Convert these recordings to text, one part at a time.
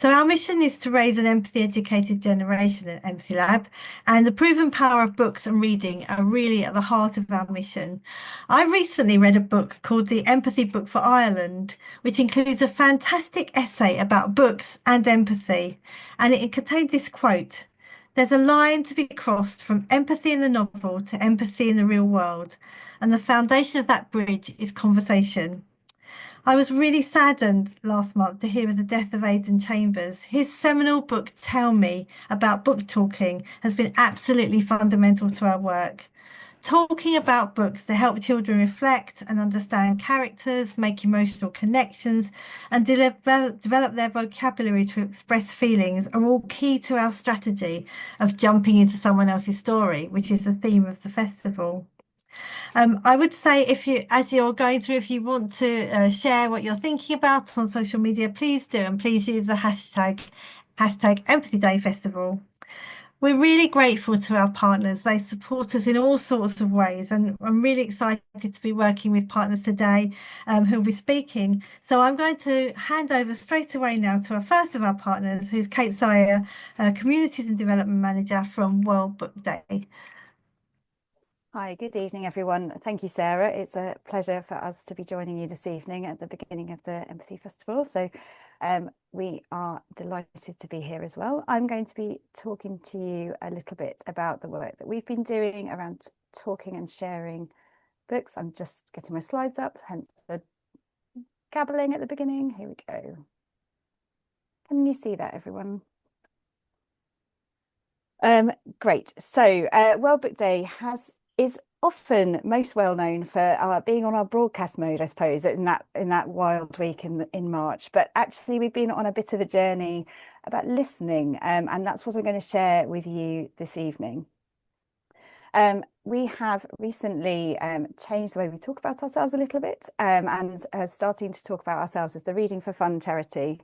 So our mission is to raise an empathy-educated generation at EmpathyLab, and the proven power of books and reading are really at the heart of our mission. I recently read a book called The Empathy Book for Ireland, which includes a fantastic essay about books and empathy, and it contained this quote: "There's a line to be crossed from empathy in the novel to empathy in the real world, and the foundation of that bridge is conversation." I was really saddened last month to hear of the death of Aidan Chambers. His seminal book, Tell Me, about book talking, has been absolutely fundamental to our work. Talking about books to help children reflect and understand characters, make emotional connections, and develop their vocabulary to express feelings are all key to our strategy of jumping into someone else's story, which is the theme of the festival. I would say if you, as you're going through, if you want to share what you're thinking about on social media, please do, and please use the hashtag Empathy Day Festival. We're really grateful to our partners. They support us in all sorts of ways, and I'm really excited to be working with partners today who'll be speaking. So I'm going to hand over straight away now to our first of our partners, who's Kate Sire, Communities and Development Manager from World Book Day. Hi, good evening, everyone. Thank you, Sarah. It's a pleasure for us to be joining you this evening at the beginning of the Empathy Festival. So we are delighted to be here as well. I'm going to be talking to you a little bit about the work that we've been doing around talking and sharing books. I'm just getting my slides up, hence the gabbling at the beginning. Here we go. Can you see that, everyone? Great. So World Book Day is often most well known for being on our broadcast mode, I suppose, in that wild week in March. But actually, we've been on a bit of a journey about listening, and that's what I'm going to share with you this evening. We have recently changed the way we talk about ourselves a little bit, and starting to talk about ourselves as the Reading for Fun charity,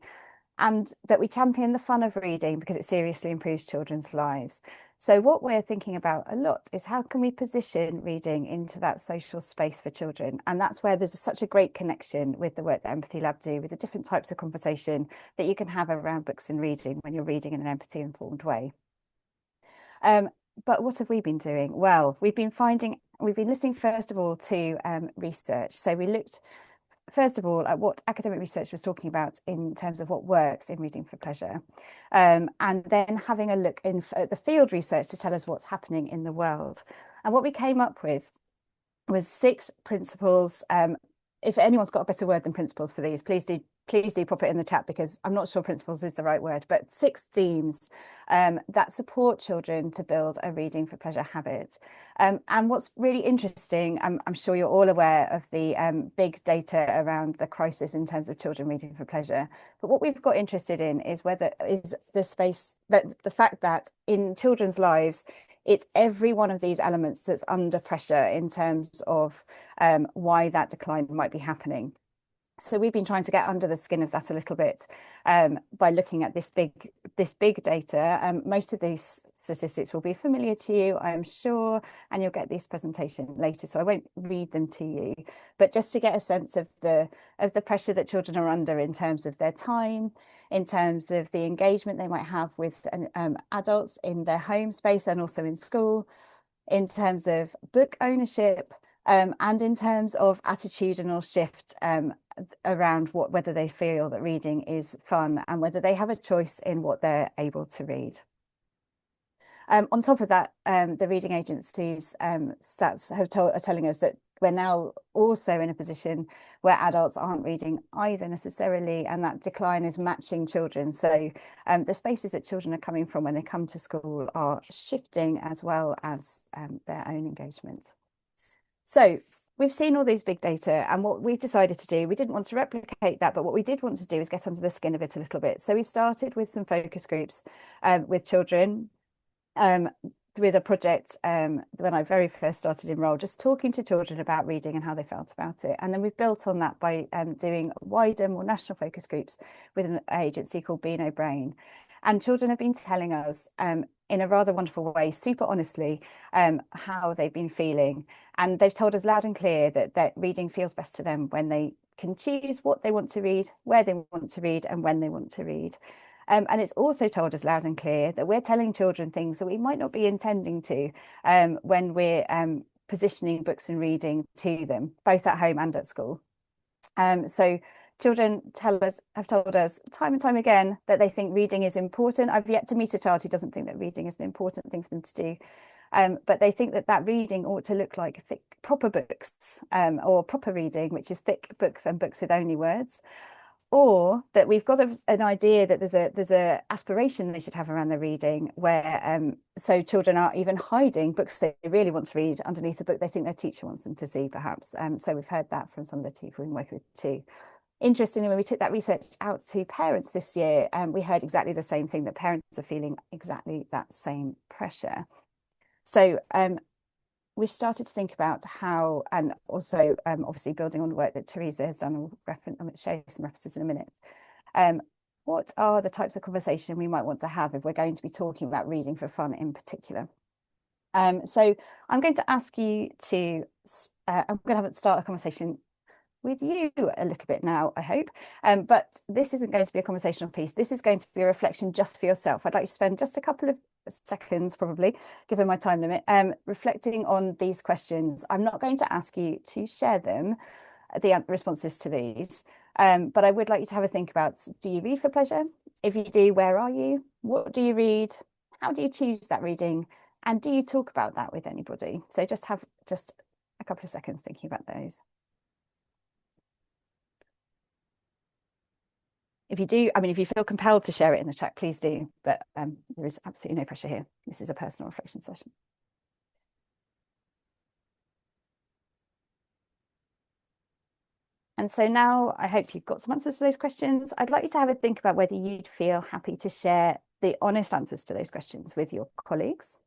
and that we champion the fun of reading because it seriously improves children's lives. So what we're thinking about a lot is how can we position reading into that social space for children? And that's where there's such a great connection with the work that Empathy Lab do, with the different types of conversation that you can have around books and reading when you're reading in an empathy-informed way. But what have we been doing? Well, we've been listening first of all to research. So we looked first of all at what academic research was talking about in terms of what works in reading for pleasure, and then having a look at the field research to tell us what's happening in the world. And what we came up with was 6 principles. If anyone's got a better word than principles for these, please do pop it in the chat, because I'm not sure principles is the right word, but 6 themes that support children to build a reading for pleasure habit. And what's really interesting, I'm sure you're all aware of the big data around the crisis in terms of children reading for pleasure. But what we've got interested in is the fact that in children's lives, it's every one of these elements that's under pressure in terms of why that decline might be happening. So we've been trying to get under the skin of that a little bit by looking at this big data. Most of these statistics will be familiar to you, I'm sure, and you'll get this presentation later, so I won't read them to you. But just to get a sense of the pressure that children are under in terms of their time, in terms of the engagement they might have with adults in their home space and also in school, in terms of book ownership, and in terms of attitudinal shift around whether they feel that reading is fun and whether they have a choice in what they're able to read. On top of that, the reading agencies' stats are telling us that we're now also in a position where adults aren't reading either necessarily, and that decline is matching children. So the spaces that children are coming from when they come to school are shifting, as well as their own engagement. So we've seen all these big data, and what we've decided to do, we didn't want to replicate that, but what we did want to do is get under the skin of it a little bit. So we started with some focus groups with children, with a project when I very first started in role, just talking to children about reading and how they felt about it. And then we've built on that by doing wider, more national focus groups with an agency called Beano Brain. And children have been telling us in a rather wonderful way, super honestly, how they've been feeling. And they've told us loud and clear that reading feels best to them when they can choose what they want to read, where they want to read, and when they want to read. And it's also told us loud and clear that we're telling children things that we might not be intending to when we're positioning books and reading to them, both at home and at school. So children have told us time and time again that they think reading is important. I've yet to meet a child who doesn't think that reading is an important thing for them to do. But they think that reading ought to look like thick, proper books, or proper reading, which is thick books and books with only words, or that we've got an idea that there's a aspiration they should have around their reading, where so children are even hiding books they really want to read underneath the book they think their teacher wants them to see, perhaps. So we've heard that from some of the people we work with too. Interestingly, when we took that research out to parents this year, we heard exactly the same thing, that parents are feeling exactly that same pressure. So we've started to think about how, and also obviously building on the work that Teresa has done, I'll show you some references in a minute. What are the types of conversation we might want to have if we're going to be talking about reading for fun in particular? So I'm going to ask you to, I'm going to start a conversation with you a little bit now, I hope. But this isn't going to be a conversational piece. This is going to be a reflection just for yourself. I'd like you to spend just a couple of seconds, probably, given my time limit, reflecting on these questions. I'm not going to ask you to share them, the responses to these, but I would like you to have a think about, do you read for pleasure? If you do, where are you? What do you read? How do you choose that reading? And do you talk about that with anybody? So just have just a couple of seconds thinking about those. If you do, I mean, if you feel compelled to share it in the chat, please do. But there is absolutely no pressure here. This is a personal reflection session. And so now I hope you've got some answers to those questions. I'd like you to have a think about whether you'd feel happy to share the honest answers to those questions with your colleagues.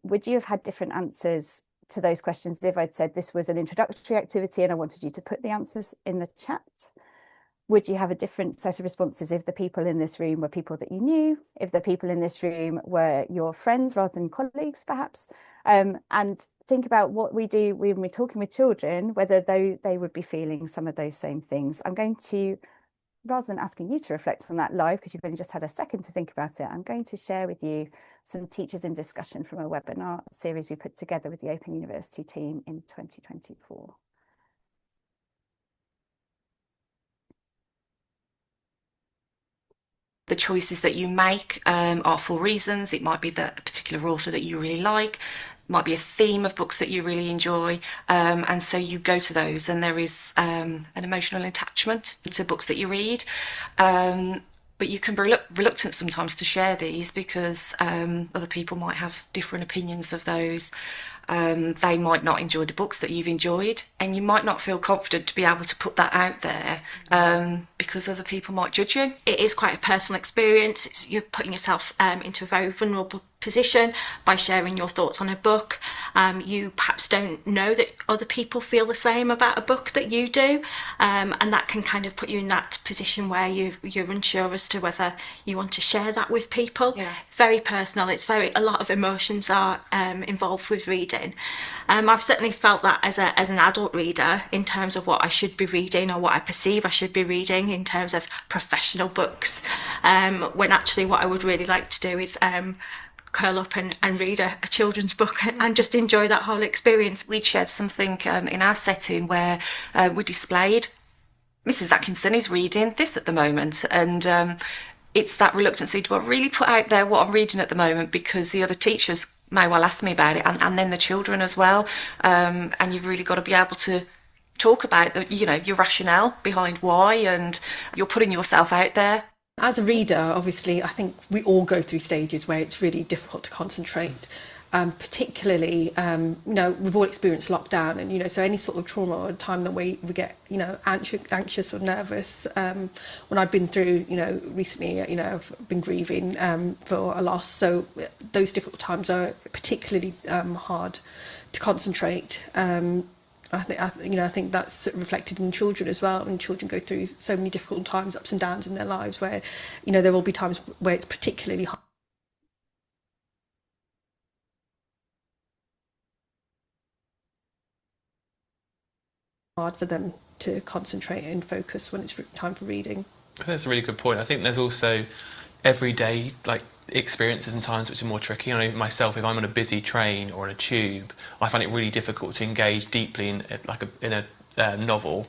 Would you have had different answers to those questions if I'd said this was an introductory activity and I wanted you to put the answers in the chat? Would you have a different set of responses if the people in this room were people that you knew, if the people in this room were your friends rather than colleagues, perhaps? And think about what we do when we're talking with children, whether they would be feeling some of those same things. I'm going to, rather than asking you to reflect on that live, because you've only just had a second to think about it, I'm going to share with you some Teachers in Discussion from a webinar series we put together with the Open University team in 2024. The choices that you make are for reasons. It might be the particular author that you really like, it might be a theme of books that you really enjoy, and so you go to those, and there is an emotional attachment to books that you read. But you can be reluctant sometimes to share these because other people might have different opinions of those. They might not enjoy the books that you've enjoyed, and you might not feel confident to be able to put that out there because other people might judge you. It is quite a personal experience. You're putting yourself into a very vulnerable position by sharing your thoughts on a book. You perhaps don't know that other people feel the same about a book that you do, and that can kind of put you in that position where you're unsure as to whether you want to share that with people. Yeah. Very personal. It's a lot of emotions are involved with reading. I've certainly felt that as an adult reader in terms of what I should be reading or what I perceive I should be reading in terms of professional books, when actually what I would really like to do is curl up and read a children's book and just enjoy that whole experience. We'd shared something in our setting where we displayed Mrs. Atkinson is reading this at the moment, and it's that reluctancy to really put out there what I'm reading at the moment, because the other teachers may well ask me about it, and then the children as well, and you've really got to be able to talk about your rationale behind why, and you're putting yourself out there. As a reader, obviously, I think we all go through stages where it's really difficult to concentrate. Particularly, we've all experienced lockdown, and so any sort of trauma or time that we get, anxious or nervous. When I've been through, recently, I've been grieving for a loss, so those difficult times are particularly hard to concentrate. I think that's reflected in children as well, and children go through so many difficult times, ups and downs in their lives, where there will be times where it's particularly hard for them to concentrate and focus when it's time for reading. think that's a really good point. I think there's also everyday like experiences and times which are more tricky. I know myself, if I'm on a busy train or on a tube, I find it really difficult to engage deeply in a novel.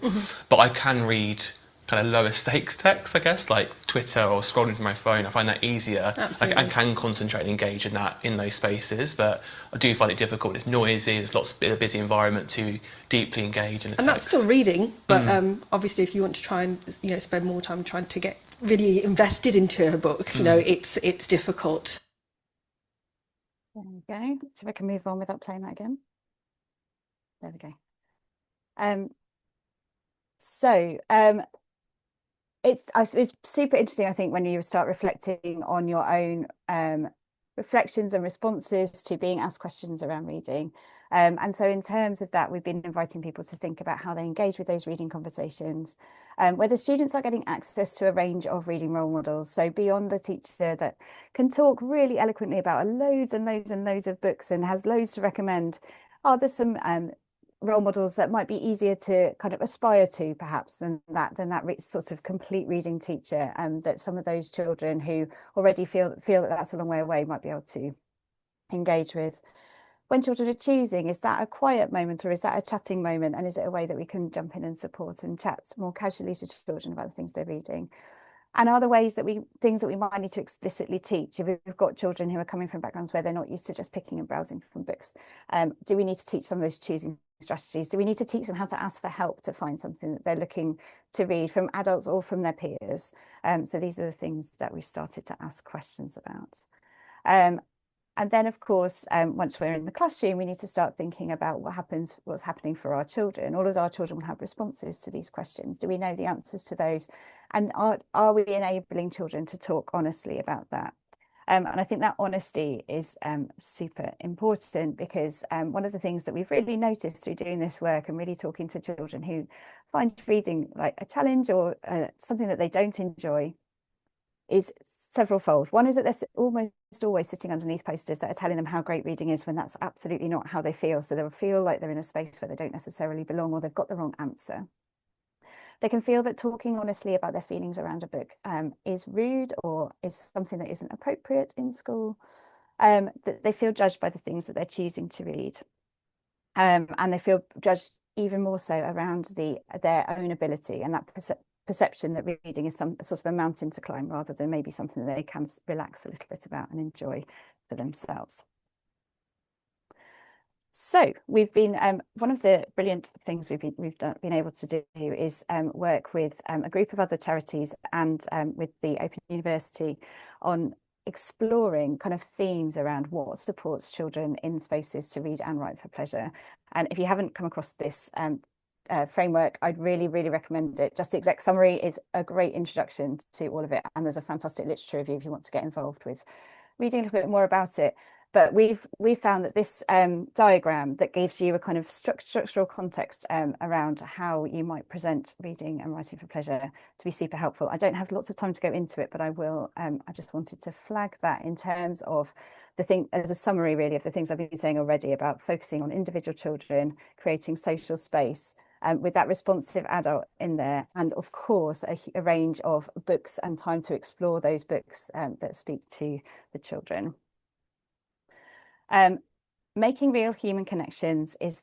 But I can read kind of lower stakes text, I guess, like Twitter or scrolling through my phone. I find that easier. Absolutely. I can concentrate and engage in those spaces, but I do find it difficult. It's noisy. There's lots of a busy environment to deeply engage in a text. And that's still reading, but obviously, if you want to try and spend more time trying to get really invested into a book, it's difficult. There we go. So I can move on without playing that again. There we go. It's super interesting, I think, when you start reflecting on your own reflections and responses to being asked questions around reading. And so in terms of that, we've been inviting people to think about how they engage with those reading conversations, whether students are getting access to a range of reading role models. So beyond a teacher that can talk really eloquently about loads and loads and loads of books and has loads to recommend, there's some role models that might be easier to kind of aspire to, perhaps, than that sort of complete reading teacher, and that some of those children who already feel that that's a long way away might be able to engage with. When children are choosing, is that a quiet moment or is that a chatting moment, and is it a way that we can jump in and support and chat more casually to children about the things they're reading? And are there ways that things that we might need to explicitly teach if we've got children who are coming from backgrounds where they're not used to just picking and browsing from books? Do we need to teach some of those choosing strategies? Do we need to teach them how to ask for help to find something that they're looking to read from adults or from their peers? So these are the things that we've started to ask questions about. And then, of course, once we're in the classroom, we need to start thinking about what's happening for our children. All of our children will have responses to these questions. Do we know the answers to those? And are we enabling children to talk honestly about that? And I think that honesty is super important, because one of the things that we've really noticed through doing this work and really talking to children who find reading like a challenge or something that they don't enjoy is several-fold. One is that they're almost always sitting underneath posters that are telling them how great reading is, when that's absolutely not how they feel. So they'll feel like they're in a space where they don't necessarily belong, or they've got the wrong answer. They can feel that talking honestly about their feelings around a book is rude or is something that isn't appropriate in school. That they feel judged by the things that they're choosing to read. And they feel judged even more so around their own ability, and that perception that reading is some sort of a mountain to climb, rather than maybe something that they can relax a little bit about and enjoy for themselves. So we've been one of the brilliant things we've been able to do is work with a group of other charities and with the Open University on exploring kind of themes around what supports children in spaces to read and write for pleasure. And if you haven't come across this framework, I'd really recommend it. Just the exec summary is a great introduction to all of it, and there's a fantastic literature review if you want to get involved with reading a little bit more about it. But we've found that this diagram that gives you a kind of structural context around how you might present reading and writing for pleasure to be super helpful. I don't have lots of time to go into it, but I will. I just wanted to flag that in terms of the thing as a summary, really, of the things I've been saying already about focusing on individual children, creating social space, with that responsive adult in there, and of course a range of books and time to explore those books that speak to the children. Making real human connections is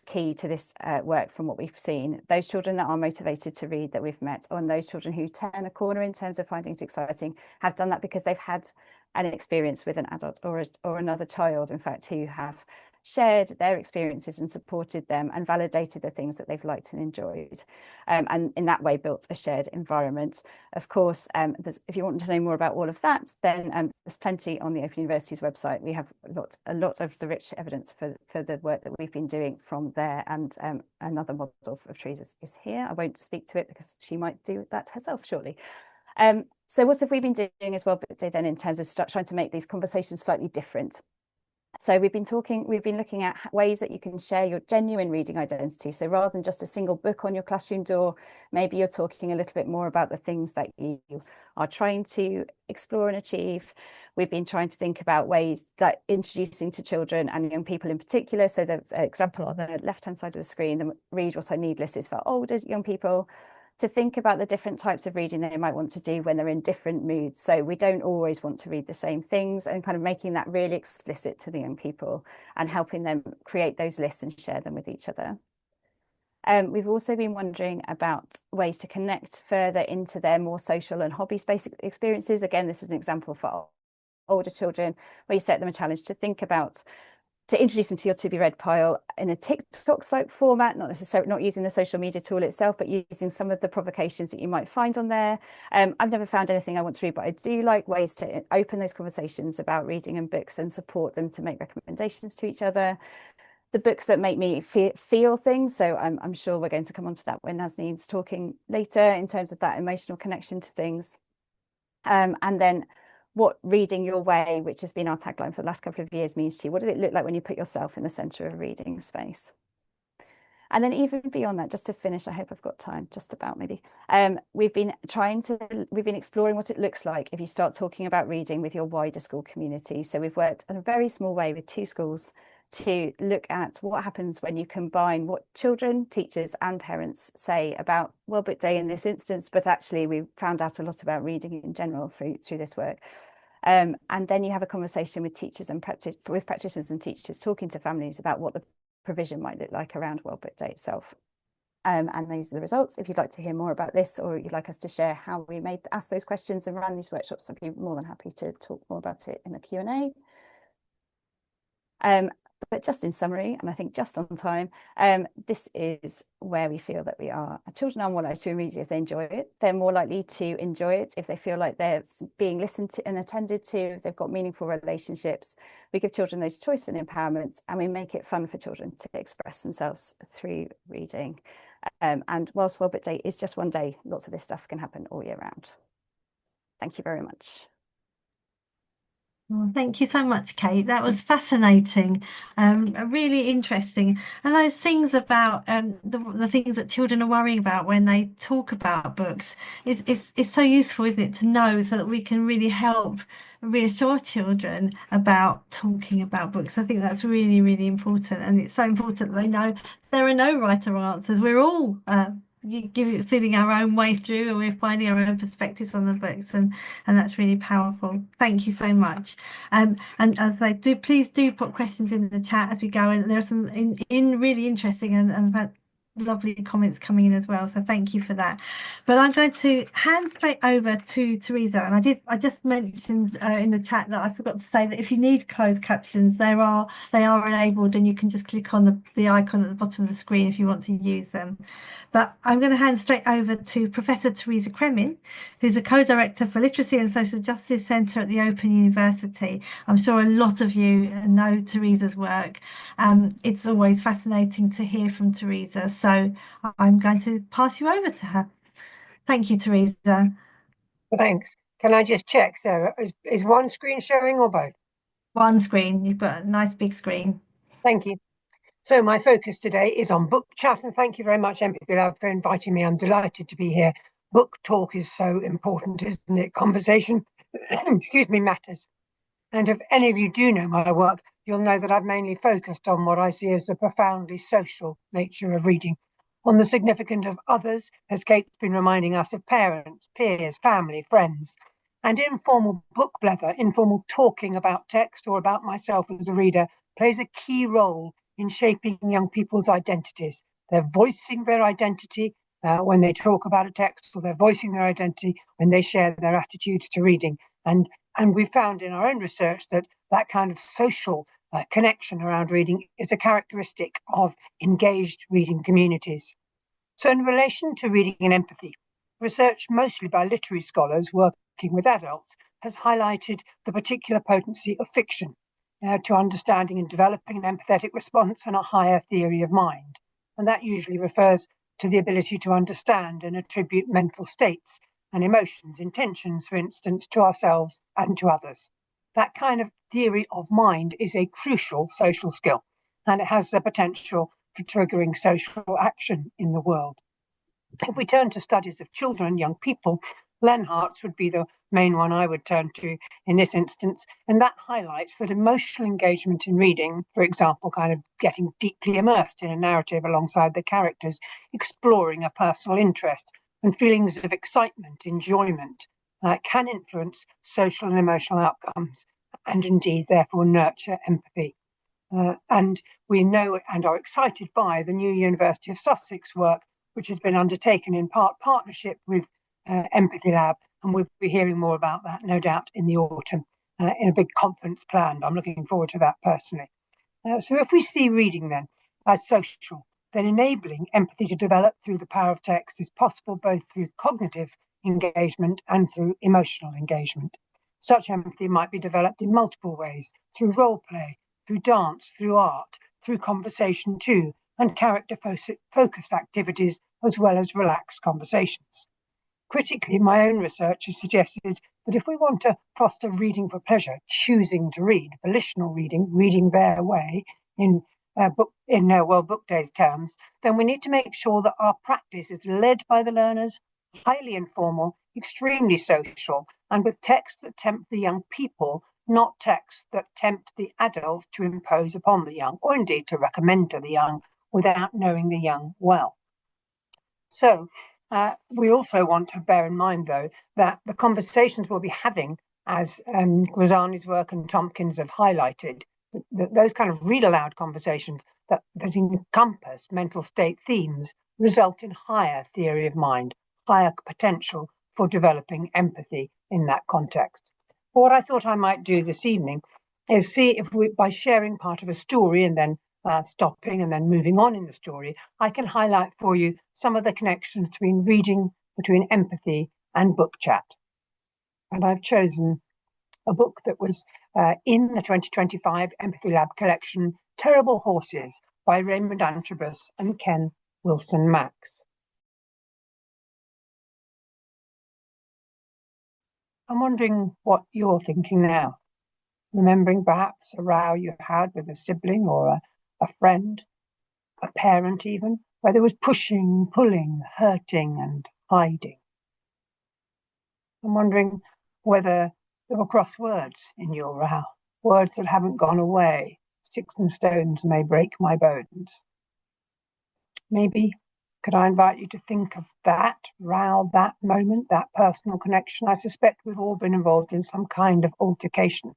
key to this work. From what we've seen, those children that are motivated to read that we've met, and those children who turn a corner in terms of finding it exciting, have done that because they've had an experience with an adult or another child, in fact, who have shared their experiences and supported them and validated the things that they've liked and enjoyed, and in that way built a shared environment. Of course, if you want to know more about all of that, then there's plenty on the Open University's website. We have a lot of the rich evidence for the work that we've been doing from there, and another model of Teresa's is here. I won't speak to it because she might do that herself shortly. So what have we been doing as well then in terms of trying to make these conversations slightly different? So we've been looking at ways that you can share your genuine reading identity. So rather than just a single book on your classroom door, maybe you're talking a little bit more about the things that you are trying to explore and achieve. We've been trying to think about ways that introducing to children and young people in particular. So the example on the left-hand side of the screen, the Read What I Need list, is for older young people. to think about the different types of reading they might want to do when they're in different moods. So we don't always want to read the same things, and kind of making that really explicit to the young people and helping them create those lists and share them with each other. We've also been wondering about ways to connect further into their more social and hobby-based experiences. Again, this is an example for older children where you set them a challenge to think about, to introduce them to your to be read pile in a TikTok type format, not necessarily not using the social media tool itself, but using some of the provocations that you might find on there. I've never found anything I want to read, but I do like ways to open those conversations about reading and books and support them to make recommendations to each other. The books that make me feel things. So I'm sure we're going to come on to that when Nazneen's talking later in terms of that emotional connection to things. And then what reading your way, which has been our tagline for the last couple of years, means to you. What does it look like when you put yourself in the centre of a reading space? And then even beyond that, just to finish, I hope I've got time, just about maybe. We've been exploring what it looks like if you start talking about reading with your wider school community. So we've worked in a very small way with 2 schools to look at what happens when you combine what children, teachers and parents say about World Book Day in this instance, but actually we found out a lot about reading in general through this work. And then you have a conversation with teachers and with practitioners and teachers talking to families about what the provision might look like around World Book Day itself. And these are the results. If you'd like to hear more about this, or you'd like us to share how we ask those questions and ran these workshops, I'd be more than happy to talk more about it in the Q&A. But just in summary, and I think just on time, this is where we feel that we are. Children are more likely to read if they enjoy it. They're more likely to enjoy it if they feel like they're being listened to and attended to, if they've got meaningful relationships. We give children those choice and empowerment, and we make it fun for children to express themselves through reading. And whilst World Book Day is just one day, lots of this stuff can happen all year round. Thank you very much. Well, thank you so much, Kate. That was fascinating, really interesting. And those things about the things that children are worrying about when they talk about books is so useful, isn't it, to know, so that we can really help reassure children about talking about books. I think that's really, really important, and it's so important that they know there are no right or answers. We're all feeling our own way through, and we're finding our own perspectives on the books, and that's really powerful. Thank you so much. And as I do, please do put questions in the chat as we go, and there are some really interesting and lovely comments coming in as well, so thank you for that. But I'm going to hand straight over to Teresa, and I just mentioned in the chat that I forgot to say that if you need closed captions, they are enabled, and you can just click on the icon at the bottom of the screen if you want to use them. But I'm going to hand straight over to Professor Teresa Cremin, who's a co-director for Literacy and Social Justice Centre at the Open University. I'm sure a lot of you know Teresa's work. It's always fascinating to hear from Teresa, so I'm going to pass you over to her. Thank you, Teresa. Thanks. Can I just check, Sarah, is one screen showing or both? One screen. You've got a nice big screen. Thank you. So my focus today is on book chat, and thank you very much, EmpathyLab, for inviting me. I'm delighted to be here. Book talk is so important, isn't it? Conversation, excuse me, matters. And if any of you do know my work, you'll know that I've mainly focused on what I see as the profoundly social nature of reading, on the significance of others, as Kate's been reminding us, of parents, peers, family, friends, and informal book blather, informal talking about text or about myself as a reader, plays a key role in shaping young people's identities. They're voicing their identity when they talk about a text, or they're voicing their identity when they share their attitudes to reading. And we found in our own research that kind of social connection around reading is a characteristic of engaged reading communities. So in relation to reading and empathy, research mostly by literary scholars working with adults has highlighted the particular potency of fiction to understanding and developing an empathetic response and a higher theory of mind. And that usually refers to the ability to understand and attribute mental states and emotions, intentions, for instance, to ourselves and to others. That kind of theory of mind is a crucial social skill, and it has the potential for triggering social action in the world. If we turn to studies of children, young people, Lenhart's would be the main one I would turn to in this instance, and that highlights that emotional engagement in reading, for example, kind of getting deeply immersed in a narrative alongside the characters, exploring a personal interest, and feelings of excitement, enjoyment, can influence social and emotional outcomes and indeed therefore nurture empathy. And we know and are excited by the new University of Sussex work, which has been undertaken in partnership with EmpathyLab, and we'll be hearing more about that, no doubt, in the autumn in a big conference planned. I'm looking forward to that personally. So if we see reading then as social, then enabling empathy to develop through the power of text is possible both through cognitive engagement and through emotional engagement. Such empathy might be developed in multiple ways, through role play, through dance, through art, through conversation too, and character-focused activities, as well as relaxed conversations. Critically, my own research has suggested that if we want to foster reading for pleasure, choosing to read, volitional reading, reading their way in World Book Day's terms, then we need to make sure that our practice is led by the learners, highly informal, extremely social, and with texts that tempt the young people, not texts that tempt the adults to impose upon the young, or indeed to recommend to the young without knowing the young well. So we also want to bear in mind, though, that the conversations we'll be having, as Grazani's work and Tompkins have highlighted, those kind of read aloud conversations that encompass mental state themes result in higher theory of mind, higher potential for developing empathy in that context. What I thought I might do this evening is see if we, by sharing part of a story and then stopping and then moving on in the story, I can highlight for you some of the connections between reading, between empathy and book chat. And I've chosen a book that was in the 2025 EmpathyLab collection, Terrible Horses by Raymond Antrobus and Ken Wilson Max. I'm wondering what you're thinking now, remembering perhaps a row you had with a sibling or a friend, a parent even, where there was pushing, pulling, hurting and hiding. I'm wondering whether there were cross words in your row, words that haven't gone away. Sticks and stones may break my bones. Maybe could I invite you to think of that row, that moment, that personal connection? I suspect we've all been involved in some kind of altercation.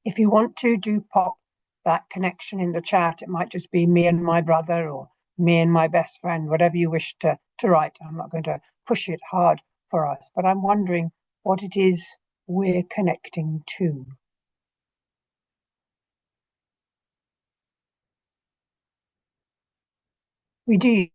If you want to, do pop that connection in the chat. It might just be me and my brother or me and my best friend, whatever you wish to write. I'm not going to push it hard for us, but I'm wondering what it is we're connecting to. We do,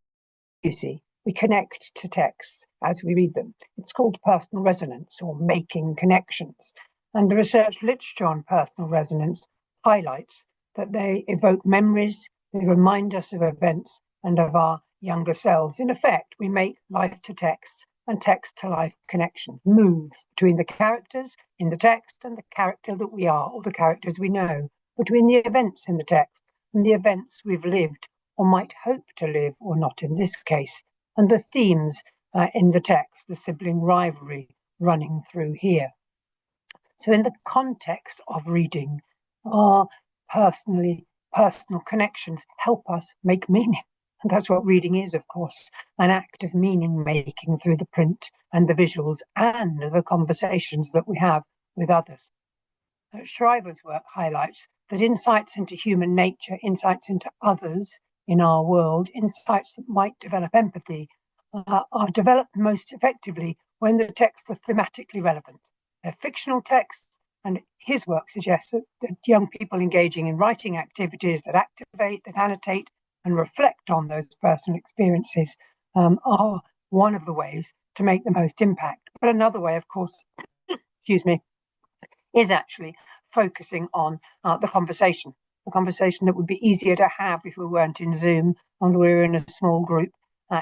you see, we connect to texts as we read them. It's called personal resonance or making connections. And the research literature on personal resonance highlights that they evoke memories, they remind us of events and of our younger selves. In effect, we make life to text and text to life connections, moves between the characters in the text and the character that we are, or the characters we know, between the events in the text and the events we've lived or might hope to live, or not in this case, and the themes in the text, the sibling rivalry running through here. So in the context of reading, our personal connections help us make meaning. And that's what reading is, of course, an act of meaning making through the print and the visuals and the conversations that we have with others. Shriver's work highlights that insights into human nature, insights into others in our world, insights that might develop empathy, are developed most effectively when the texts are thematically relevant. They're fictional texts, and his work suggests that young people engaging in writing activities that activate, that annotate, and reflect on those personal experiences are one of the ways to make the most impact. But another way, of course, excuse me, is actually focusing on the conversation that would be easier to have if we weren't in Zoom and we were in a small group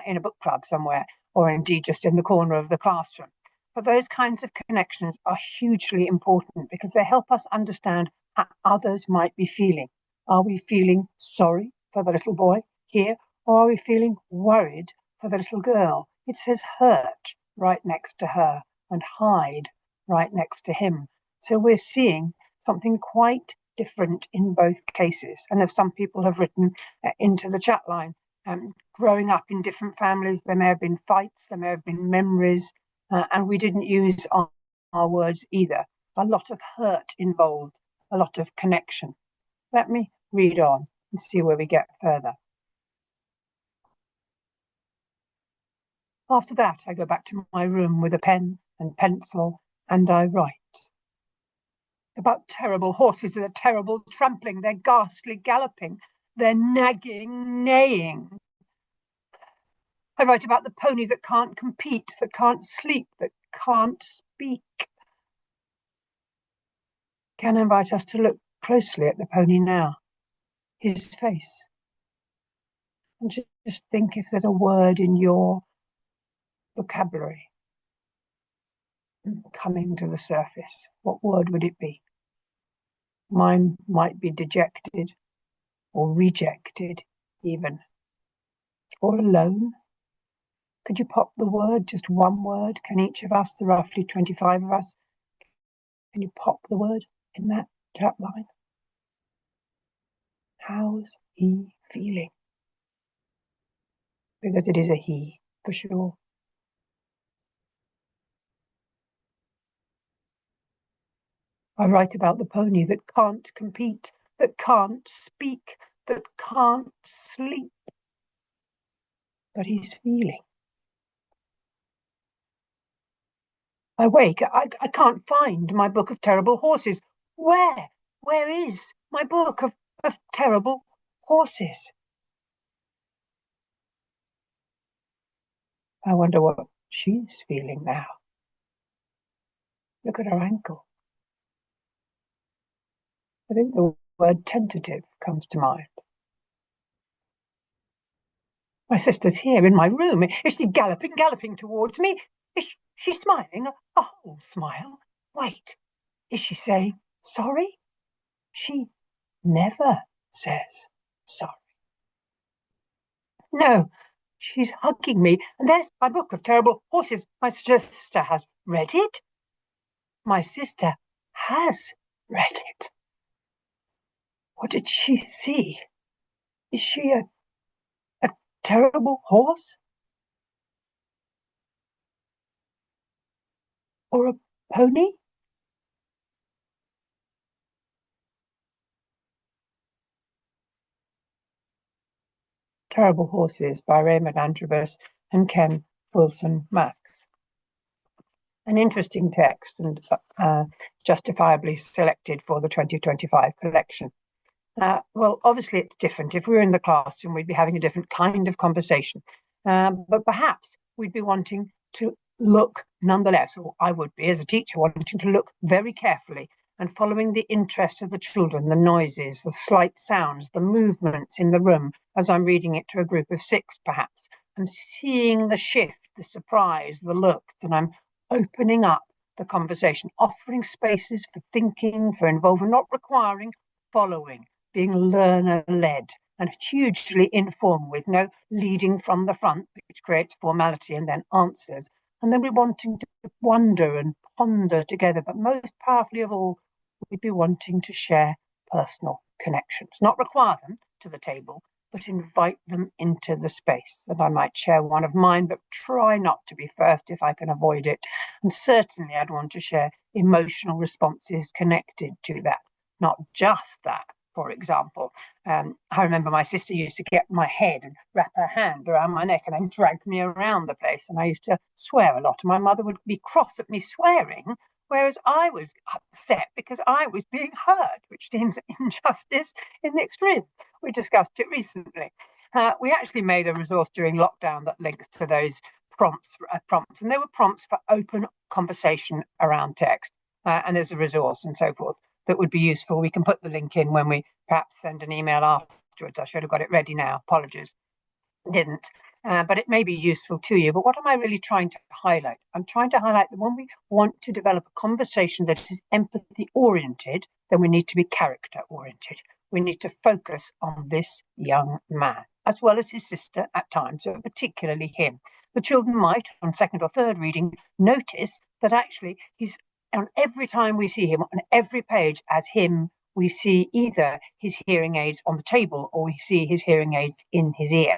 in a book club somewhere, or indeed just in the corner of the classroom. But those kinds of connections are hugely important because they help us understand how others might be feeling. Are we feeling sorry for the little boy here, or are we feeling worried for the little girl? It says hurt right next to her and hide right next to him. So we're seeing something quite different in both cases. And if some people have written into the chat line Growing up in different families, there may have been fights, there may have been memories, and we didn't use our words either. A lot of hurt involved, a lot of connection. Let me read on and see where we get further. After that, I go back to my room with a pen and pencil, and I write. About terrible horses, their terrible trampling, their ghastly galloping, their nagging neighing. I write about the pony that can't compete, that can't sleep, that can't speak. Can I invite us to look closely at the pony now, his face, and just think if there's a word in your vocabulary coming to the surface. What word would it be? Mine might be dejected, or rejected even, or alone. Could you pop the word, just one word? Can each of us, the roughly 25 of us, can you pop the word in that chat line? How's he feeling? Because it is a he, for sure. I write about the pony that can't compete, that can't speak, that can't sleep. But he's feeling. I wake, I can't find my book of terrible horses. Where is my book of terrible horses? I wonder what she's feeling now. Look at her ankle. I think the word tentative comes to mind. My sister's here in my room. Is she galloping towards me? Is she smiling? A whole smile? Wait, is she saying sorry? She never says sorry. No, she's hugging me, and there's my book of terrible horses. My sister has read it. My sister has read it. What did she see? Is she a terrible horse? Or a pony? Terrible Horses by Raymond Antrobus and Ken Wilson Max. An interesting text and justifiably selected for the 2025 collection. Well, obviously it's different. If we were in the classroom, we'd be having a different kind of conversation. But perhaps we'd be wanting to look nonetheless, or I would be as a teacher wanting to look very carefully and following the interest of the children, the noises, the slight sounds, the movements in the room as I'm reading it to a group of 6 perhaps, and seeing the shift, the surprise, the looks, and I'm opening up the conversation, offering spaces for thinking, for involvement, not requiring, following, being learner-led and hugely informal with no leading from the front, which creates formality and then answers. And then we're wanting to wonder and ponder together, but most powerfully of all, we'd be wanting to share personal connections, not require them to the table, but invite them into the space. And I might share one of mine, but try not to be first if I can avoid it. And certainly I'd want to share emotional responses connected to that, not just that. For example, I remember my sister used to get my head and wrap her hand around my neck and then drag me around the place. And I used to swear a lot. And my mother would be cross at me swearing, whereas I was upset because I was being hurt, which seems injustice in the extreme. We discussed it recently. We actually made a resource during lockdown that links to those prompts, and there were prompts for open conversation around text. And there's a resource and so forth that would be useful. We can put the link in when we perhaps send an email afterwards. I should have got it ready now. Apologies. Didn't. But it may be useful to you. But what am I really trying to highlight? I'm trying to highlight that when we want to develop a conversation that is empathy oriented, then we need to be character oriented. We need to focus on this young man, as well as his sister at times, but particularly him. The children might, on second or third reading, notice that actually he's on every time we see him, on every page as him, we see either his hearing aids on the table or we see his hearing aids in his ear.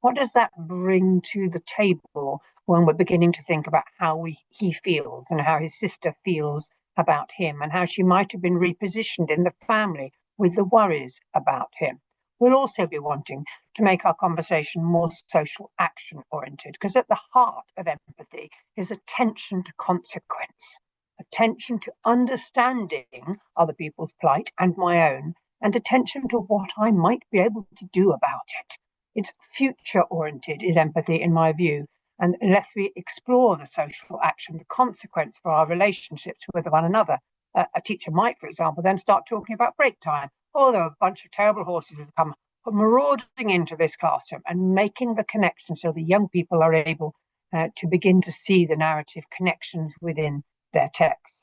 What does that bring to the table when we're beginning to think about how he feels and how his sister feels about him and how she might have been repositioned in the family with the worries about him? We'll also be wanting to make our conversation more social action oriented, because at the heart of empathy is attention to consequence, attention to understanding other people's plight and my own, and attention to what I might be able to do about it. It's future oriented is empathy, in my view. And unless we explore the social action, the consequence for our relationships with one another, a teacher might, for example, then start talking about break time. Oh, there are a bunch of terrible horses that come marauding into this classroom, and making the connection so the young people are able to begin to see the narrative connections within their text.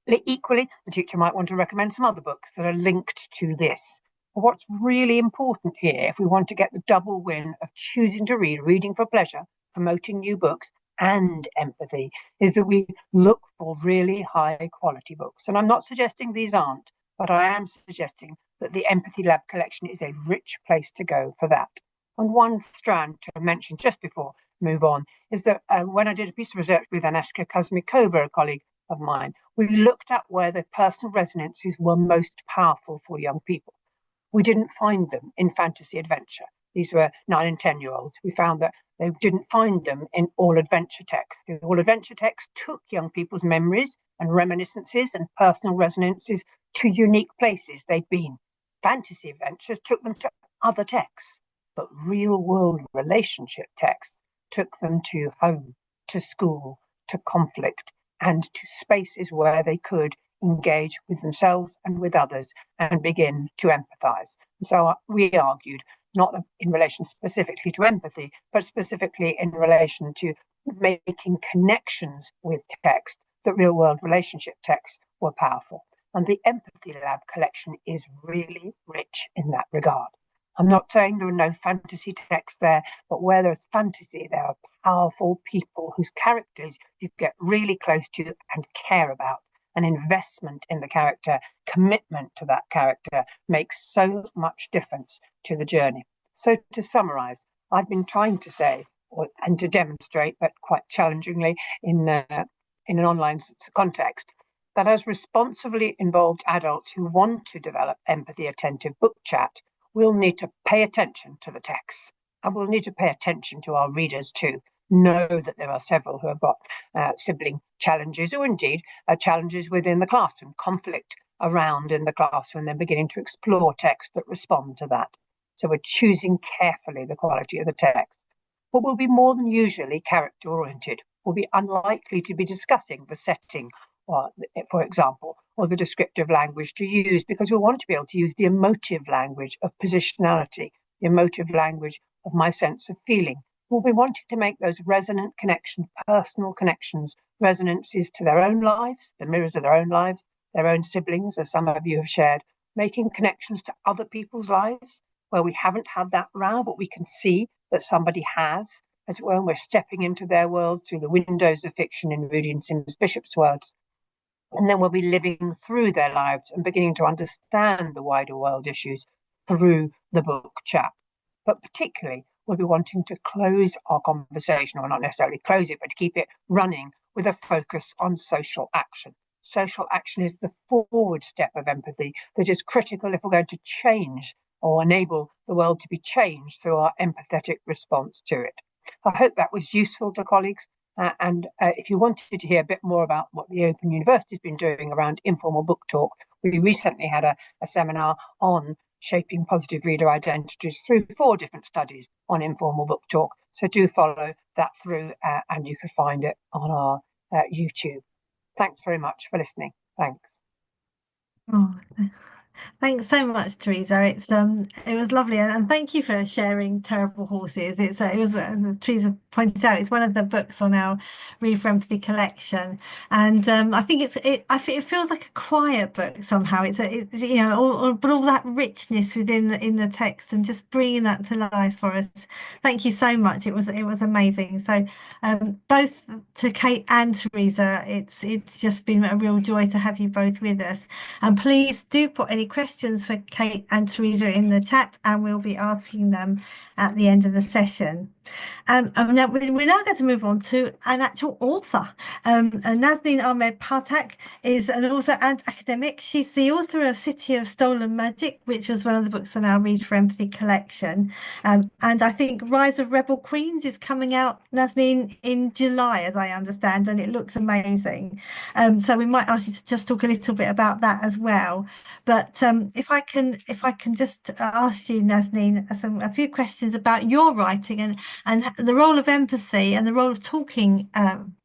Equally, the teacher might want to recommend some other books that are linked to this. But what's really important here, if we want to get the double win of choosing to read, reading for pleasure, promoting new books, and empathy, is that we look for really high quality books. And I'm not suggesting these aren't, but I am suggesting that the EmpathyLab collection is a rich place to go for that. And one strand to mention just before I move on is that when I did a piece of research with Anashka Kuzmikova, a colleague of mine, we looked at where the personal resonances were most powerful for young people. We didn't find them in fantasy adventure. These were 9 and 10-year-olds. We found that they didn't find them in all adventure text. All adventure text took young people's memories and reminiscences and personal resonances to unique places they'd been. Fantasy adventures took them to other texts, but real-world relationship texts took them to home, to school, to conflict, and to spaces where they could engage with themselves and with others and begin to empathize. And so we argued, not in relation specifically to empathy, but specifically in relation to making connections with text, that real world relationship texts were powerful. And the EmpathyLab collection is really rich in that regard. I'm not saying there are no fantasy texts there, but where there's fantasy, there are powerful people whose characters you get really close to and care about. An investment in the character, commitment to that character makes so much difference to the journey. So to summarize, I've been trying to say and to demonstrate, but quite challengingly in an online context, that as responsibly involved adults who want to develop empathy attentive book chat, we'll need to pay attention to the text, and we'll need to pay attention to our readers too. Know that there are several who have got sibling challenges, or indeed challenges within the classroom, conflict around in the classroom, and then beginning to explore texts that respond to that. So we're choosing carefully the quality of the text. But we'll be more than usually character oriented. We'll be unlikely to be discussing the setting, or, for example, or the descriptive language to use, because we want to be able to use the emotive language of positionality, the emotive language of my sense of feeling. We'll be wanting to make those resonant connections, personal connections, resonances to their own lives, the mirrors of their own lives, their own siblings, as some of you have shared, making connections to other people's lives where we haven't had that row, but we can see that somebody has, as well, we're stepping into their worlds through the windows of fiction in Rudy and Sims Bishop's words. And then we'll be living through their lives and beginning to understand the wider world issues through the book chat. But particularly, we'll be wanting to close our conversation, or not necessarily close it, but to keep it running with a focus on social action. Social action is the forward step of empathy that is critical if we're going to change or enable the world to be changed through our empathetic response to it. I hope that was useful to colleagues. And if you wanted to hear a bit more about what the Open University has been doing around informal book talk, we recently had a seminar on shaping positive reader identities through 4 different studies on informal book talk. So do follow that through, and you can find it on our YouTube. Thanks very much for listening. Thanks. Oh, thanks so much, Teresa. It was lovely, and thank you for sharing Terrible Horses. It was, as Teresa pointed out, it's one of the books on our Read for Empathy collection, and I think it feels like a quiet book somehow. It's but all that richness within the text, and just bringing that to life for us. Thank you so much. It was amazing. So both to Kate and Teresa, it's just been a real joy to have you both with us. And please do put any questions for Kate and Teresa in the chat, and we'll be asking them at the end of the session. And now we're now going to move on to an actual author. And Nazneen Ahmed Pathak is an author and academic. She's the author of City of Stolen Magic, which was one of the books on our Read for Empathy collection. And I think Rise of Rebel Queens is coming out, Nazneen, in July, as I understand, and it looks amazing. So we might ask you to just talk a little bit about that as well. But if I can just ask you, Nazneen, a few questions about your writing and the role of empathy and the role of talking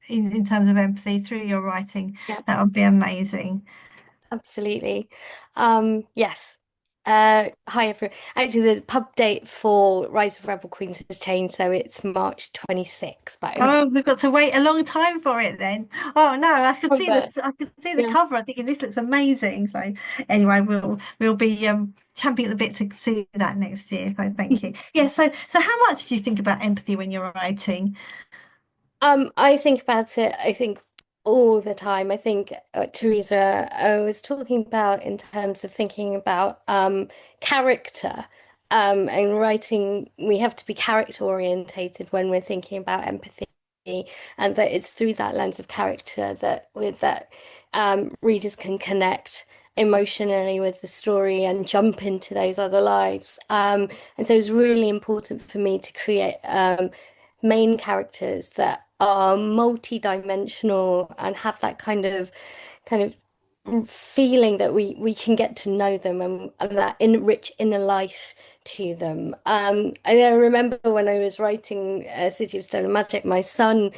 in terms of empathy through your writing, that would be amazing. Absolutely. Yes. Hi everyone. Actually, the pub date for Rise of Rebel Queens has changed, so it's March 26th. But Oh, we've got to wait a long time for it then. Oh no, I could see but the yeah. cover. I'm thinking this looks amazing. So anyway, we'll be champing at the bit to see that next year. So thank you. Yeah. So how much do you think about empathy when you're writing? I think about it, I think all the time. I think Teresa was talking about in terms of thinking about character and writing, we have to be character orientated when we're thinking about empathy, and that it's through that lens of character that readers can connect emotionally with the story and jump into those other lives. And so it's really important for me to create main characters that are multi-dimensional and have that kind of feeling that we can get to know them and that rich inner life to them. I remember when I was writing City of Stolen Magic, my son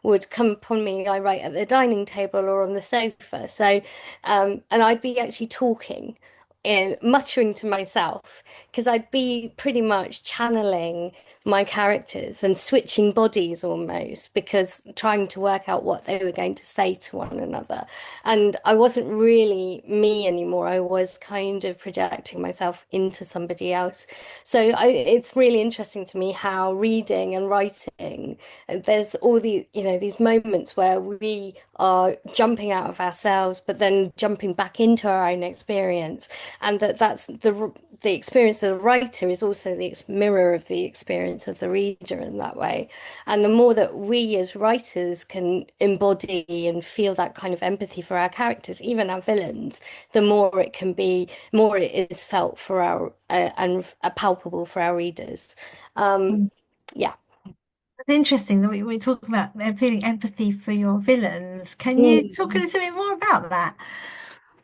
would come upon me. I write at the dining table or on the sofa. So, and I'd be actually talking and muttering to myself because I'd be pretty much channeling my characters and switching bodies almost, because trying to work out what they were going to say to one another. And I wasn't really me anymore. I was kind of projecting myself into somebody else. So it's really interesting to me how reading and writing, there's all these moments where we are jumping out of ourselves, but then jumping back into our own experience. And that's the experience of the writer is also the mirror of the experience of the reader in that way. And the more that we as writers can embody and feel that kind of empathy for our characters, even our villains, the more it is felt for our and palpable for our readers. Yeah. It's interesting that we talk about feeling empathy for your villains. Can you talk a little bit more about that?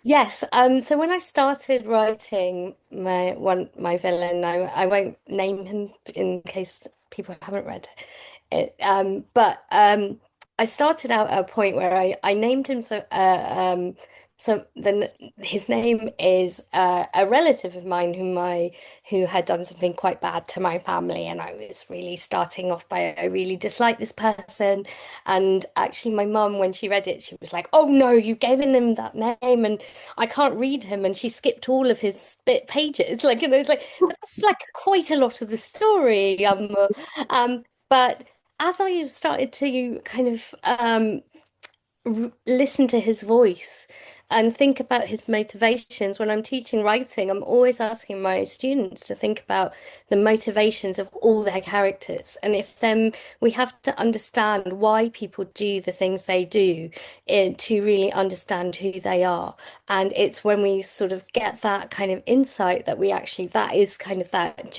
Yes. So when I started writing my villain, I won't name him in case people haven't read it. But I started out at a point where I named him so then his name is a relative of mine who had done something quite bad to my family, and I was really starting off by I really dislike this person. And actually my mum, when she read it, she was like, "Oh no, you gave him that name and I can't read him," and she skipped all of his pages. Like, and I was like, that's like quite a lot of the story. But as I started to kind of listen to his voice and think about his motivations. When I'm teaching writing, I'm always asking my students to think about the motivations of all their characters. And if then we have to understand why people do the things they do to really understand who they are. And it's when we sort of get that kind of insight that that is kind of that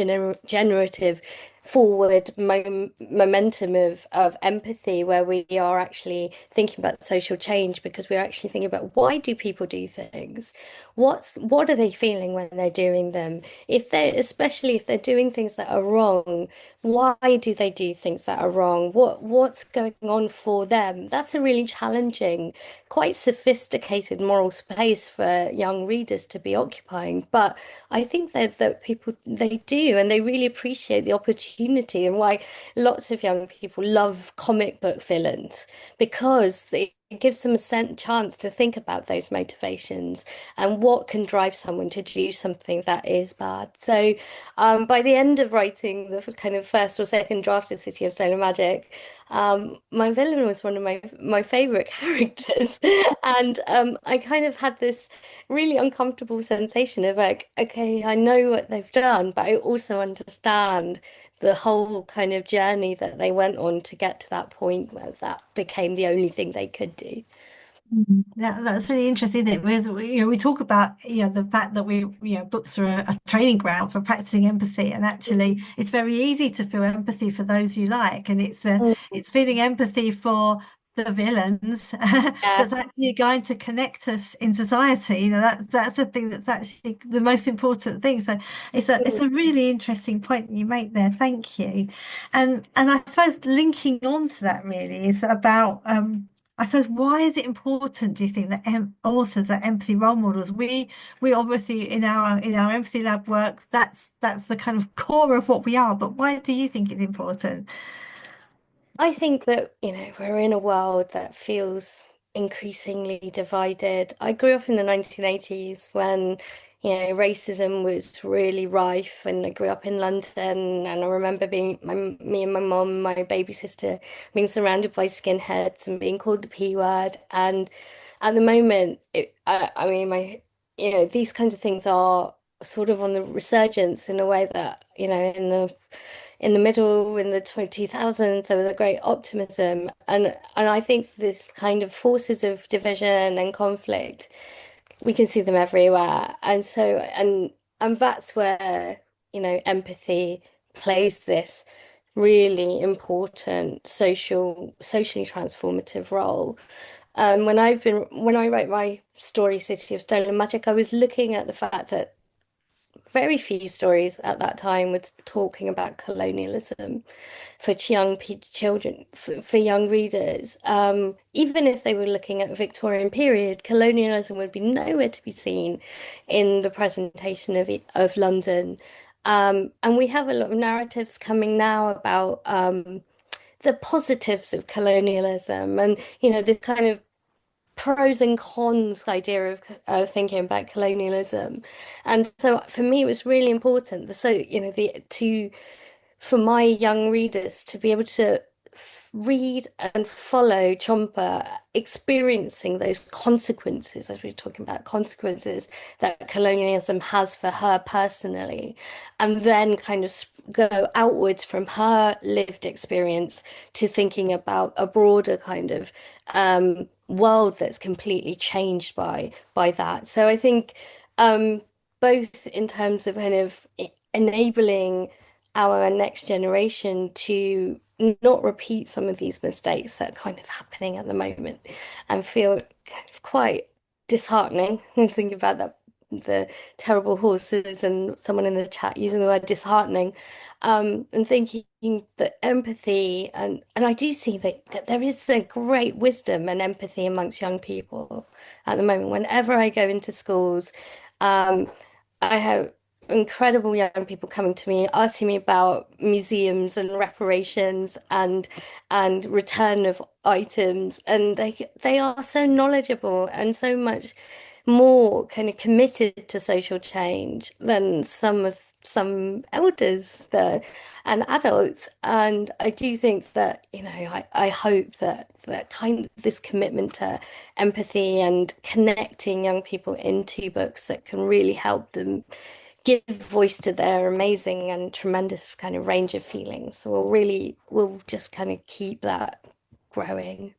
generative forward momentum of empathy, where we are actually thinking about social change, because we're actually thinking about why do people do things, what are they feeling when they're doing them, especially if they're doing things that are wrong, why do they do things that are wrong, what's going on for them. That's a really challenging, quite sophisticated moral space for young readers to be occupying. But I think that people, they do, and they really appreciate the opportunity, and why lots of young people love comic book villains, because it gives them a chance to think about those motivations and what can drive someone to do something that is bad. So by the end of writing the kind of first or second draft of City of Stone and Magic, my villain was one of my favorite characters, and I kind of had this really uncomfortable sensation of like, okay, I know what they've done, but I also understand the whole kind of journey that they went on to get to that point where that became the only thing they could do. Yeah, that's really interesting, isn't it? Because we talk about the fact that books are a training ground for practicing empathy, and actually it's very easy to feel empathy for those you like, and it's feeling empathy for the villains Yeah. that's actually going to connect us in society. That's the thing that's actually the most important thing. So it's a really interesting point you make there. Thank you. And I suppose linking on to that really is about I suppose, why is it important, do you think, that authors are empathy role models? We obviously in our empathy lab work, that's the kind of core of what we are. But why do you think it's important? I think that, we're in a world that feels increasingly divided. I grew up in the 1980s when, racism was really rife, and I grew up in London, and I remember me and my mom, my baby sister, being surrounded by skinheads and being called the P word. And at the moment, I mean, these kinds of things are sort of on the resurgence in a way that, in the middle, in the 2000s, there was a great optimism, and I think this kind of forces of division and conflict, we can see them everywhere, and so and that's where empathy plays this really important socially transformative role. When I wrote my story City of Stone and Magic, I was looking at the fact that very few stories at that time were talking about colonialism for children, for young readers. Even if they were looking at the Victorian period, colonialism would be nowhere to be seen in the presentation of London. And we have a lot of narratives coming now about the positives of colonialism, and the kind of pros and cons idea of thinking about colonialism. And so for me it was really important for my young readers to be able to read and follow Chomper, experiencing those consequences, as we were talking about, consequences that colonialism has for her personally, and then kind of go outwards from her lived experience to thinking about a broader kind of world that's completely changed by that. So I think both in terms of kind of enabling our next generation to not repeat some of these mistakes that are kind of happening at the moment, and feel kind of quite disheartening and thinking about that, the terrible horses, and someone in the chat using the word disheartening, and thinking that empathy, and I do see that there is a great wisdom and empathy amongst young people at the moment. Whenever I go into schools, I have incredible young people coming to me asking me about museums and reparations and return of items, and they are so knowledgeable and so much more kind of committed to social change than some elders and adults. And I do think that I hope that kind of this commitment to empathy and connecting young people into books that can really help them give voice to their amazing and tremendous kind of range of feelings will just kind of keep that growing.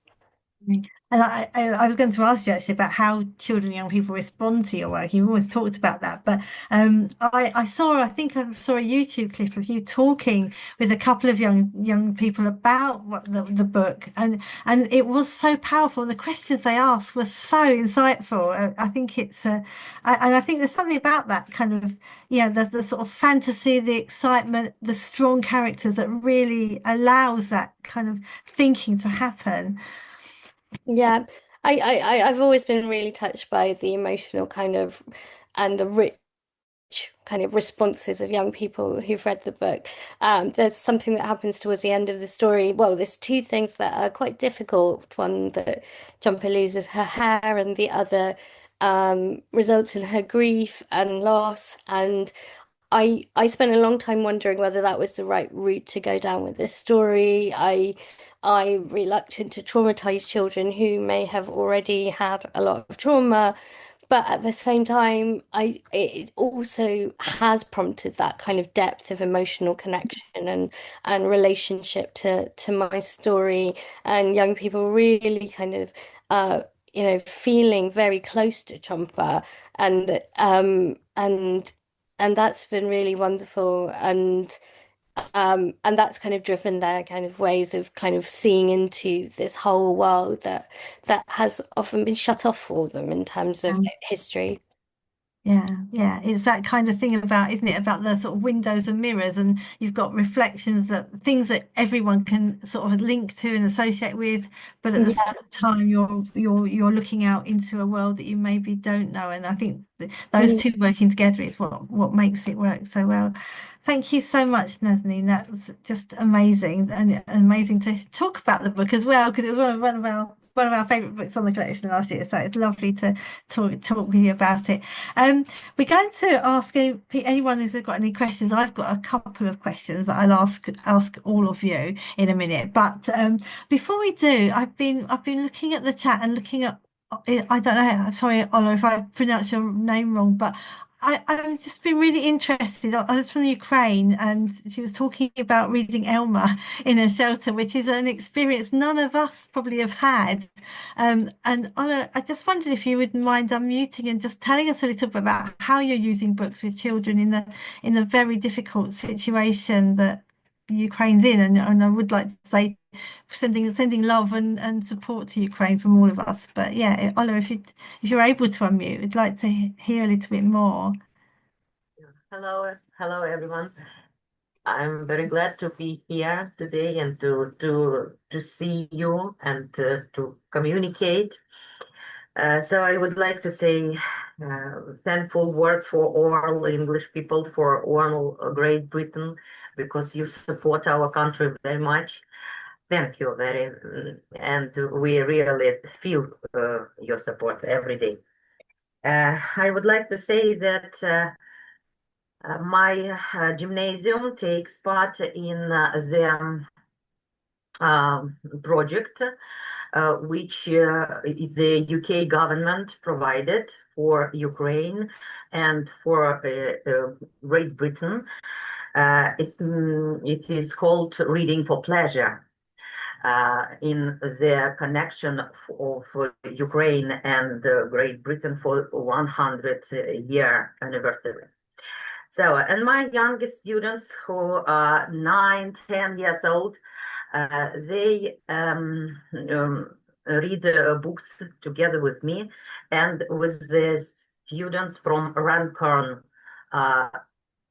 And I was going to ask you actually about how children and young people respond to your work. You've always talked about that, but I think I saw a YouTube clip of you talking with a couple of young people about the book, and it was so powerful, and the questions they asked were so insightful. I think and I think there's something about that kind of the sort of fantasy, the excitement, the strong characters that really allows that kind of thinking to happen. Yeah, I've always been really touched by the emotional kind of and the rich kind of responses of young people who've read the book. There's something that happens towards the end of the story. Well, there's two things that are quite difficult. One, that Jumper loses her hair, and the other results in her grief and loss. And I spent a long time wondering whether that was the right route to go down with this story. I'm reluctant to traumatize children who may have already had a lot of trauma, but at the same time, it also has prompted that kind of depth of emotional connection and relationship to my story, and young people really kind of feeling very close to Chompa, and and that's been really wonderful, and that's kind of driven their kind of ways of kind of seeing into this whole world that has often been shut off for them in terms of history. Yeah, it's that kind of thing about, isn't it, about the sort of windows and mirrors, and you've got reflections, that things that everyone can sort of link to and associate with, but at the Yeah. same time you're looking out into a world that you maybe don't know, and I think those two working together is what makes it work so well. Thank you so much, Nazanin. That was just amazing, and amazing to talk about the book as well, because it was one of our favourite books on the collection last year. So it's lovely to talk with you about it. We're going to ask anyone who's got any questions. I've got a couple of questions that I'll ask all of you in a minute. But before we do, I've been looking at the chat and looking at, I don't know, sorry, Ola, if I pronounce your name wrong, but I've just been really interested. I was from the Ukraine, and she was talking about reading Elma in a shelter, which is an experience none of us probably have had. And Ola, I just wondered if you wouldn't mind unmuting and just telling us a little bit about how you're using books with children in the very difficult situation that Ukraine's in. And I would like to say sending love and support to Ukraine from all of us. But yeah, Ola, if you're able to unmute, I'd like to hear a little bit more. Hello everyone. I'm very glad to be here today and to see you and to communicate. So I would like to say thankful words for all English people, for all Great Britain, because you support our country very much. Thank you and we really feel your support every day. I would like to say that my gymnasium takes part in the project which the UK government provided for Ukraine and for Great Britain. It is called Reading for Pleasure. In the connection of Ukraine and Great Britain for 100-year anniversary. So, and my youngest students who are 9, 10 years old, they read books together with me and with the students from Runcorn,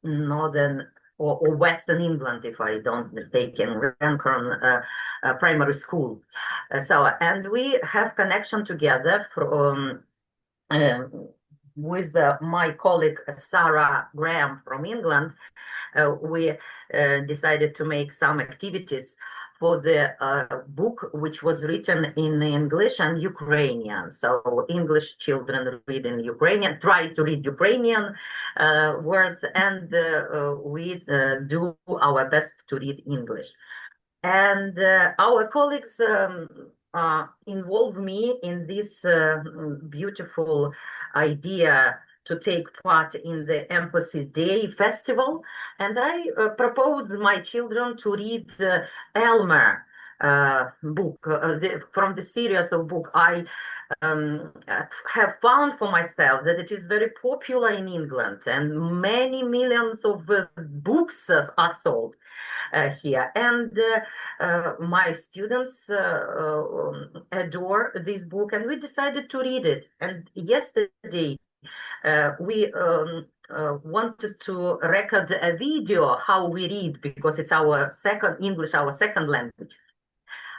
northern or Western England, if I don't mistaken, Runcorn primary school. So, and we have connection together from with my colleague Sarah Graham from England. We decided to make some activities for the book, which was written in English and Ukrainian. So English children read in Ukrainian, try to read Ukrainian words, and we do our best to read English. And our colleagues involved me in this beautiful idea to take part in the Empathy Day festival. And I proposed my children to read Elmer book, from the series of book. I have found for myself that it is very popular in England and many millions of books are sold here. And my students adore this book, and we decided to read it. And yesterday, we wanted to record a video how we read, because it's our second English, our second language.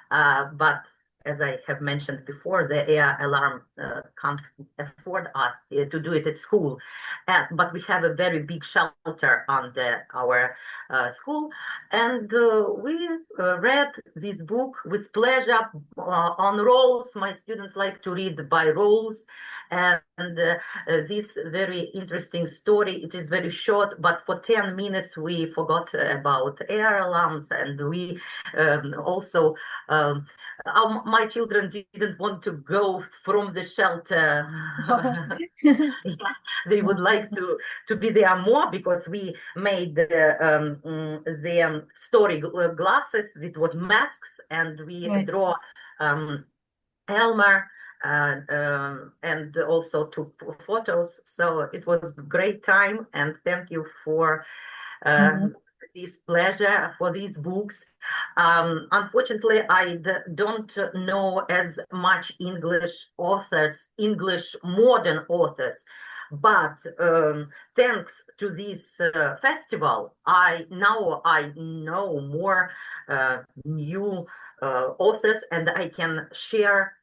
But as I have mentioned before, the air alarm can't afford us to do it at school. But we have a very big shelter under our school. And we read this book with pleasure on rolls. My students like to read by rolls. And this very interesting story, it is very short, but for 10 minutes we forgot about air alarms, and we also my children didn't want to go from the shelter. They would like to be there more, because we made the story glasses with what masks, and we draw Elmer, and also took photos. So it was a great time, and thank you for this pleasure, for these books. Unfortunately, I don't know as much English authors, English modern authors, but thanks to this festival, I know more new authors, and I can share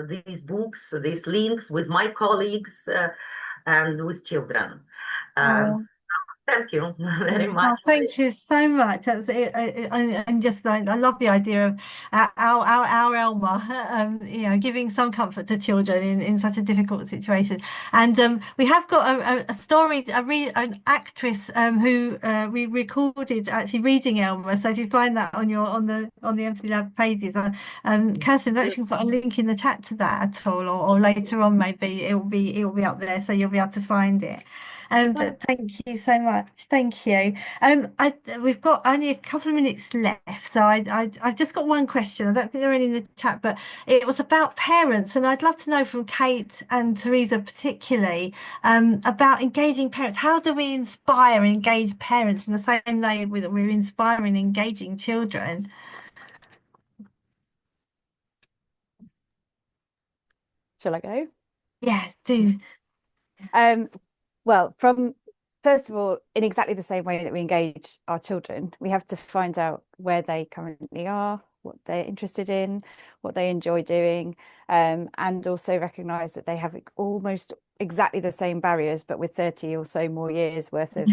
these books, these links with my colleagues and with children. Thank you very much. Thank you so much. That's it. And just I love the idea of our Elma, giving some comfort to children in such a difficult situation. And we have got a story, an actress who we recorded actually reading Elma. So if you find that on the EmpathyLab pages, Kirsten, I don't know if you can put a link in the chat to that at all, or later on maybe it will be up there, so you'll be able to find it. But thank you so much. Thank you. We've got only a couple of minutes left, so I've just got one question. I don't think they're any in the chat, but it was about parents, and I'd love to know from Kate and Teresa particularly about engaging parents. How do we inspire and engage parents in the same way that we're inspiring and engaging children? Shall I go? Yes, do. Well, first of all, in exactly the same way that we engage our children, we have to find out where they currently are, what they're interested in, what they enjoy doing, and also recognise that they have almost exactly the same barriers, but with 30 or so more years worth of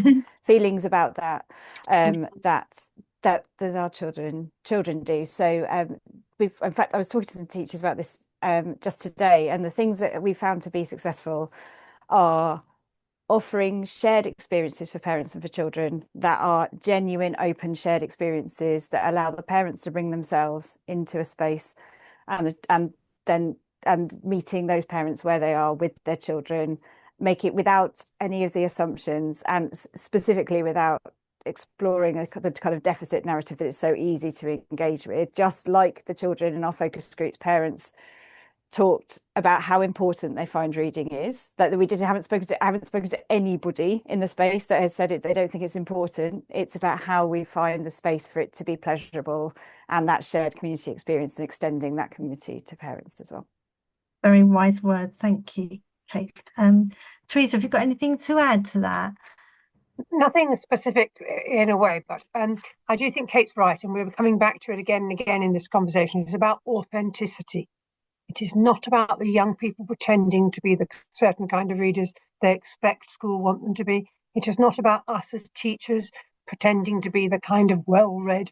feelings about that that our children do. So in fact, I was talking to some teachers about this just today, and the things that we found to be successful are offering shared experiences for parents and for children that are genuine, open, shared experiences that allow the parents to bring themselves into a space and meeting those parents where they are with their children, make it without any of the assumptions, and specifically without exploring the kind of deficit narrative that it's so easy to engage with. Just like the children in our focus groups, parents talked about how important they find reading is, that we haven't spoken to anybody in the space that has said it, they don't think it's important. It's about how we find the space for it to be pleasurable, and that shared community experience, and extending that community to parents as well. Very wise words. Thank you, Kate. Teresa, have you got anything to add to that? Nothing specific in a way, but I do think Kate's right, and we're coming back to it again and again in this conversation. It's about authenticity. It is not about the young people pretending to be the certain kind of readers they expect school want them to be. It is not about us as teachers pretending to be the kind of well-read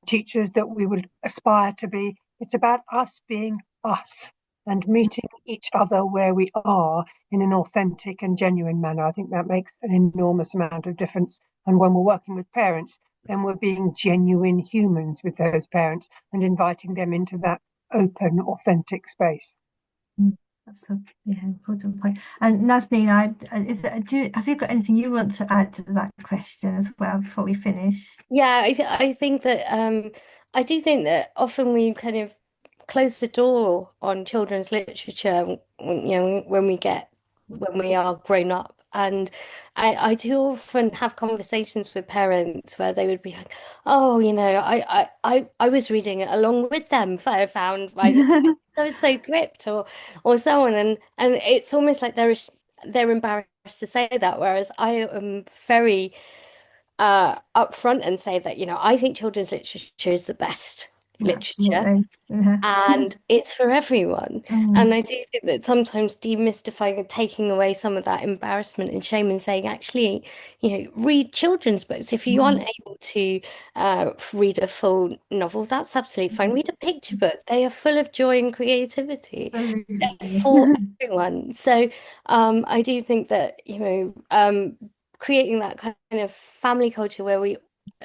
teachers that we would aspire to be. It's about us being us and meeting each other where we are in an authentic and genuine manner. I think that makes an enormous amount of difference. And when we're working with parents, then we're being genuine humans with those parents and inviting them into that open, authentic space. That's a important point. And Nazneen, have you got anything you want to add to that question as well before we finish? Yeah, I think that I do think that often we kind of close the door on children's literature, when we are grown up. And I do often have conversations with parents where they would be like, oh, I was reading it along with them, but I found I was so gripped or so on. And it's almost like they're embarrassed to say that, whereas I am very upfront and say that, I think children's literature is the best. literature. Absolutely. Yeah. And it's for everyone. Mm. And I do think that sometimes demystifying and taking away some of that embarrassment and shame and saying, actually, read children's books. If you aren't able to read a full novel, that's absolutely fine. Read a picture book. They are full of joy and creativity. They're for everyone. So I do think that, creating that kind of family culture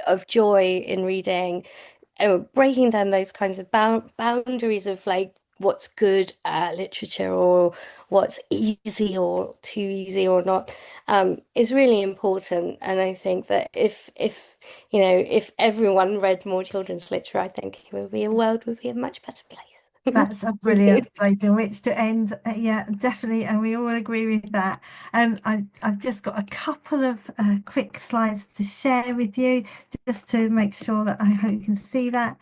of joy in reading, breaking down those kinds of boundaries of like what's good literature or what's easy or too easy or not, is really important. And I think that if everyone read more children's literature, I think world would be a much better place. That's a brilliant place in which to end. Yeah, definitely, and we all agree with that. I've just got a couple of quick slides to share with you, just to make sure that I hope you can see that,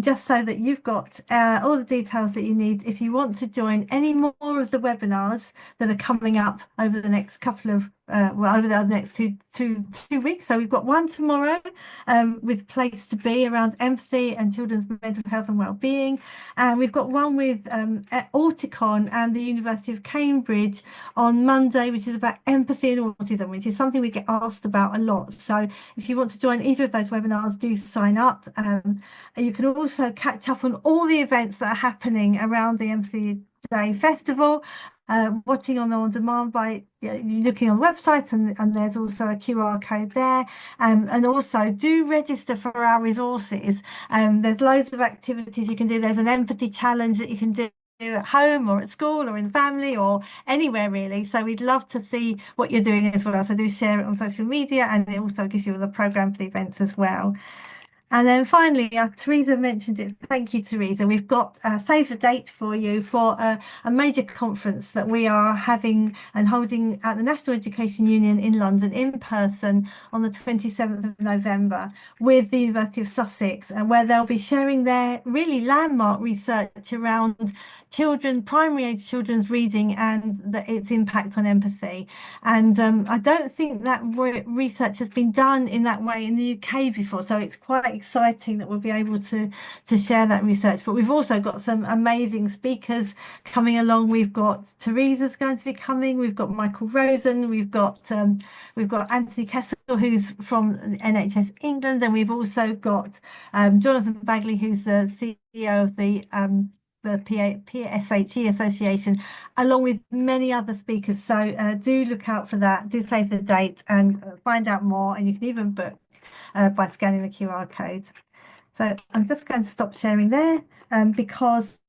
just so that you've got all the details that you need if you want to join any more of the webinars that are coming up over the next couple of over the next two weeks. So we've got one tomorrow with Place to Be around empathy and children's mental health and well-being, and we've got one with Auticon and the University of Cambridge on Monday, which is about empathy and autism, which is something we get asked about a lot. So if you want to join either of those webinars, do sign up. You can also catch up on all the events that are happening around the Empathy Day Festival, watching on demand by looking on the website, and there's also a QR code there, and also do register for our resources. There's loads of activities you can do. There's an empathy challenge that you can do at home or at school or in family or anywhere really, so we'd love to see what you're doing as well. So do share it on social media, and it also gives you the program for the events as well. And then finally, Teresa mentioned it. Thank you, Teresa. We've got save the date for you for a major conference that we are having and holding at the National Education Union in London in person on the 27th of November with the University of Sussex, and where they'll be sharing their really landmark research around primary age children's reading and its impact on empathy. And I don't think that research has been done in that way in the UK before, so it's quite exciting that we'll be able to share that research. But we've also got some amazing speakers coming along. We've got Teresa's going to be coming, we've got Michael Rosen, we've got Anthony Kessel, who's from NHS England, and we've also got Jonathan Bagley, who's the CEO of the PSHE Association, along with many other speakers. So do look out for that, do save the date and find out more, and you can even book by scanning the QR code. So I'm just going to stop sharing there, because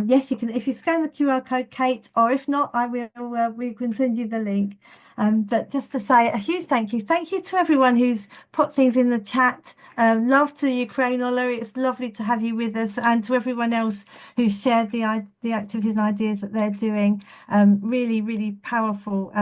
yes, you can, if you scan the QR code, Kate, or if not, we can send you the link. But just to say a huge thank you to everyone who's put things in the chat. Love to Ukraine, Ola. It's lovely to have you with us, and to everyone else who shared the activities and ideas that they're doing. Really, really powerful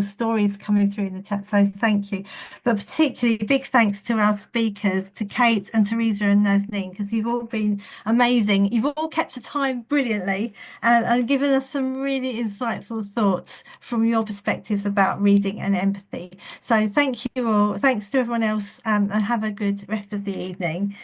stories coming through in the chat. So thank you. But particularly big thanks to our speakers, to Kate and Teresa and Nazneen, because you've all been amazing. You've all kept the time brilliantly and given us some really insightful thoughts from your perspectives about reading and empathy. So thank you all. Thanks to everyone else, and have a good rest of the evening.